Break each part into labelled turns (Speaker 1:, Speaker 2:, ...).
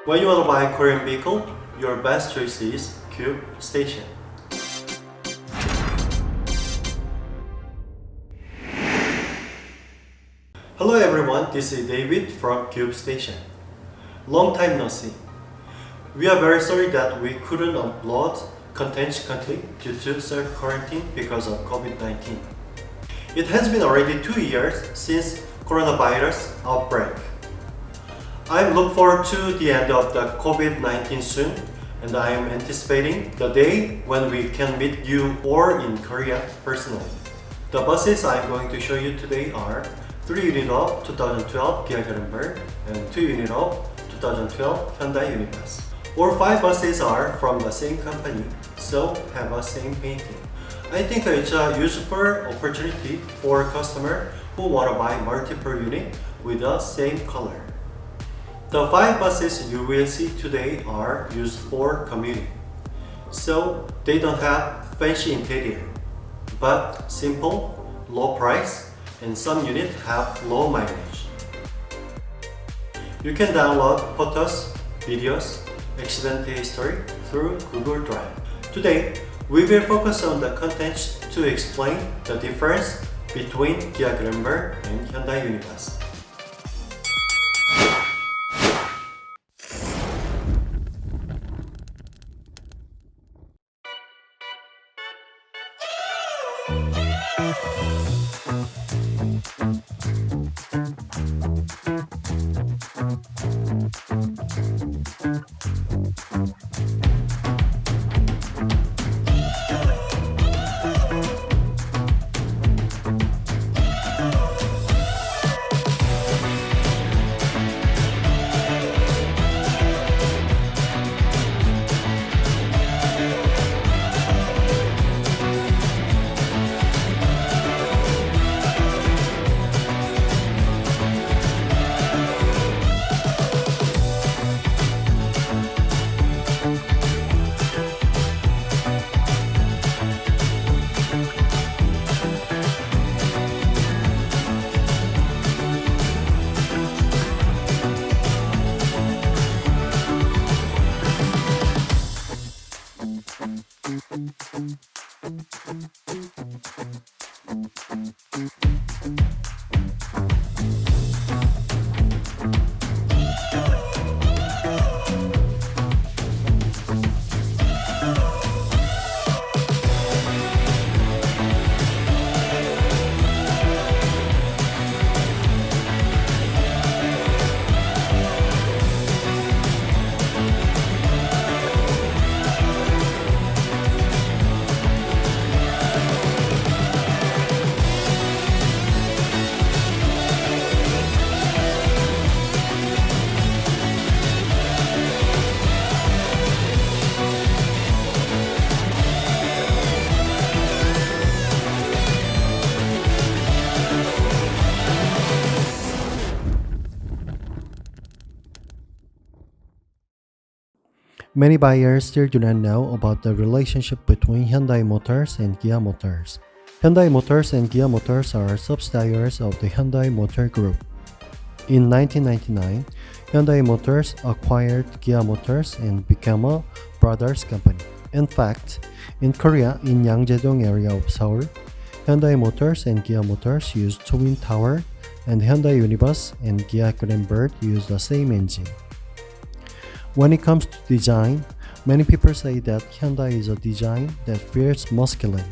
Speaker 1: When you want to buy a Korean vehicle, your best choice is KUVE Station. Hello everyone, this is David from KUVE Station. Long time no see. We are very sorry that we couldn't upload content currently due to self-quarantine because of COVID-19. It has been already 2 years since coronavirus outbreak. I look forward to the end of the COVID-19 soon, and I am anticipating the day when we can meet you all in Korea personally. The buses I'm going to show you today are 3 unit of 2012 KIA GRANBIRD and 2 unit of 2012 Hyundai Unibus. All 5 buses are from the same company, so have a same painting. I think it's a useful opportunity for customers who want to buy multiple units with the same color. The 5 buses you will see today are used for commuting, so they don't have fancy interior, but simple, low price, and some units have low mileage. You can download photos, videos, accident history through Google Drive. Today, we will focus on the contents to explain the difference between KIA GRANBIRD and Hyundai Unibus. Many buyers still do not know about the relationship between Hyundai Motors and Kia Motors. Hyundai Motors and Kia Motors are subsidiaries of the Hyundai Motor Group. In 1999, Hyundai Motors acquired Kia Motors and became a brothers company. In fact, in Korea, in Yangjae-dong area of Seoul, Hyundai Motors and Kia Motors use twin tower, and Hyundai Unibus and KIA GRANBIRD use the same engine. When it comes to design, many people say that Hyundai is a design that feels masculine,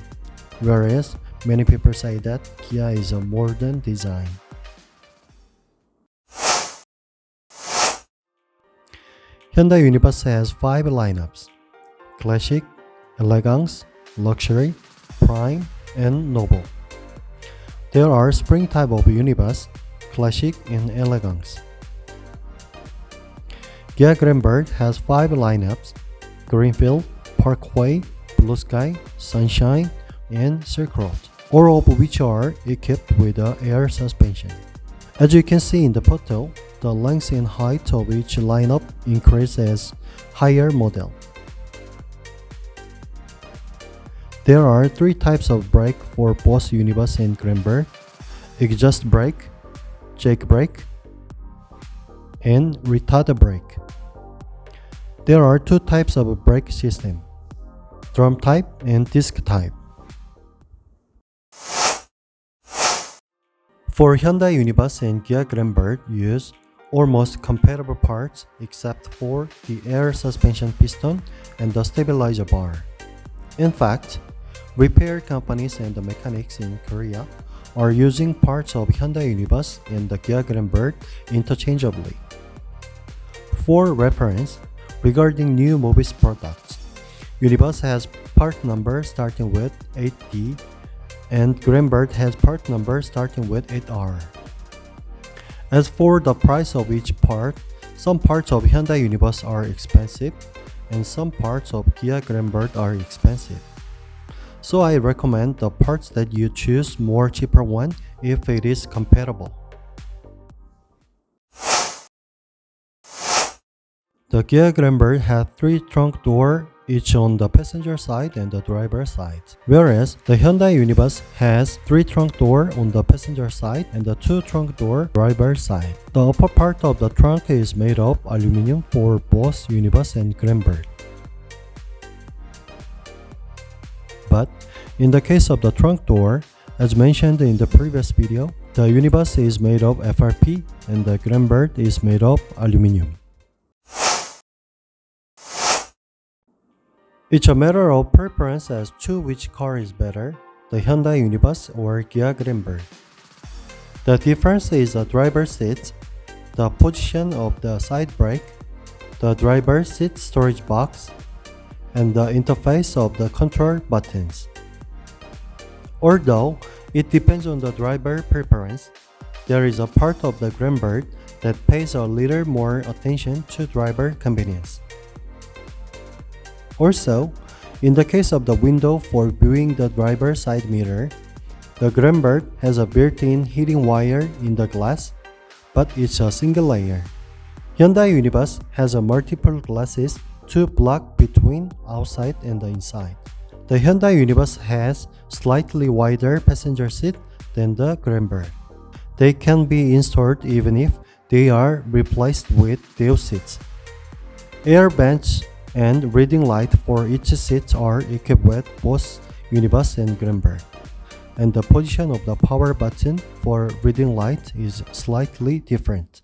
Speaker 1: whereas many people say that Kia is a modern design. Hyundai Unibus has 5 lineups: Classic, Elegance, Luxury, Prime, and Noble. There are spring type of Unibus, Classic, and Elegance. KIA GRANBIRD has 5 lineups: Greenfield, Parkway, Blue Sky, Sunshine, and Silk Road, all of which are equipped with air suspension. As you can see in the photo, the length and height of each lineup increase as higher model. There are 3 types of brake for both Unibus and GRANBIRD: exhaust brake, jake brake, and retarded brake. There are two types of brake system, drum type and disc type. For Hyundai Unibus and Kia GRANBIRD use almost compatible parts except for the air suspension piston and the stabilizer bar. In fact, repair companies and the mechanics in Korea are using parts of Hyundai Unibus and the Kia GRANBIRD interchangeably. For reference, regarding new Mobis products, Unibus has part number starting with 8D and GRANBIRD has part number starting with 8R. As for the price of each part, some parts of Hyundai Unibus are expensive and some parts of Kia GRANBIRD are expensive. So I recommend the parts that you choose more cheaper one if it is compatible. The Kia GRANBIRD had 3 trunk doors, each on the passenger side and the driver side, whereas the Hyundai Unibus has 3 trunk doors on the passenger side and the 2 trunk doors driver side. The upper part of the trunk is made of aluminum for both Unibus and GRANBIRD. But in the case of the trunk door, as mentioned in the previous video, the Unibus is made of FRP and the GRANBIRD is made of aluminum. It's a matter of preference as to which car is better, the Hyundai Unibus or Kia GRANBIRD. The difference is the driver seat, the position of the side brake, the driver seat storage box, and the interface of the control buttons. Although it depends on the driver preference, there is a part of the GRANBIRD that pays a little more attention to driver convenience. Also, in the case of the window for viewing the driver side mirror, the GRANBIRD has a built-in heating wire in the glass, but it's a single layer. Hyundai Unibus has a multiple glasses to block between outside and the inside. The Hyundai Unibus has slightly wider passenger seat than the GRANBIRD. They can be installed even if they are replaced with dual seats. Air vents and reading light for each seat are equipped with both Unibus and GRANBIRD, and the position of the power button for reading light is slightly different.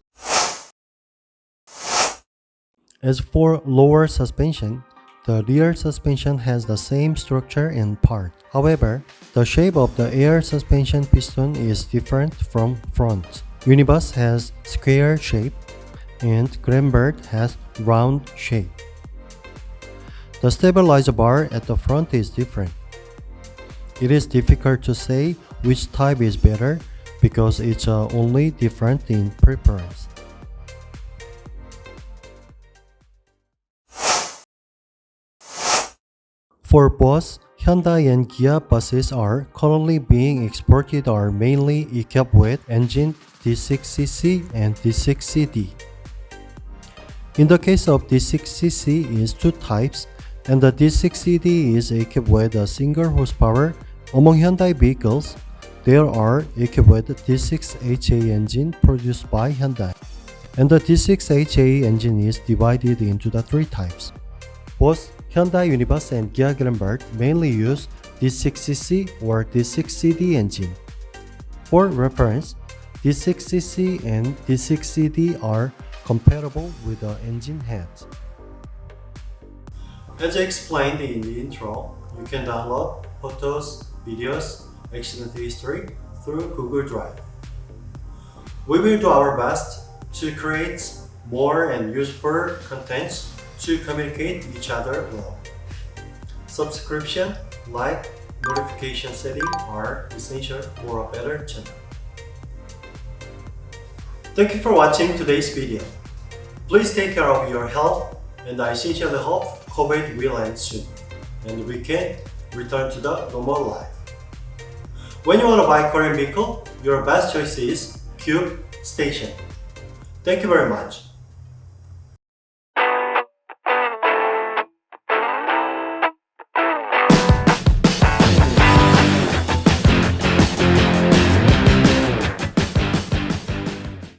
Speaker 1: As for lower suspension, the rear suspension has the same structure and part. However, the shape of the air suspension piston is different from front. Unibus has square shape and GRANBIRD has round shape. The stabilizer bar at the front is different. It is difficult to say which type is better because it's only different in preference. For both Hyundai and Kia buses are currently being exported are mainly equipped with engine D6cc and D6cd. In the case of D6cc is 2 types, and the D6cd is equipped with a single horsepower. Among Hyundai vehicles, there are equipped with D6HA engine produced by Hyundai, and the D6HA engine is divided into the 3 types. Both Hyundai Unibus and Kia GRANBIRD mainly use D6cc or D6cd engine. For reference, D6cc and D6cd are compatible with the engine heads. As I explained in the intro, you can download photos, videos, accident history through Google Drive. We will do our best to create more and useful content to communicate each other well. Subscription, like, notification setting are essential for a better channel. Thank you for watching today's video. Please take care of your health, and I sincerely hope COVID will end soon and we can return to the normal life. When you want to buy Korean vehicle, your best choice is KUVE Station. Thank you very much.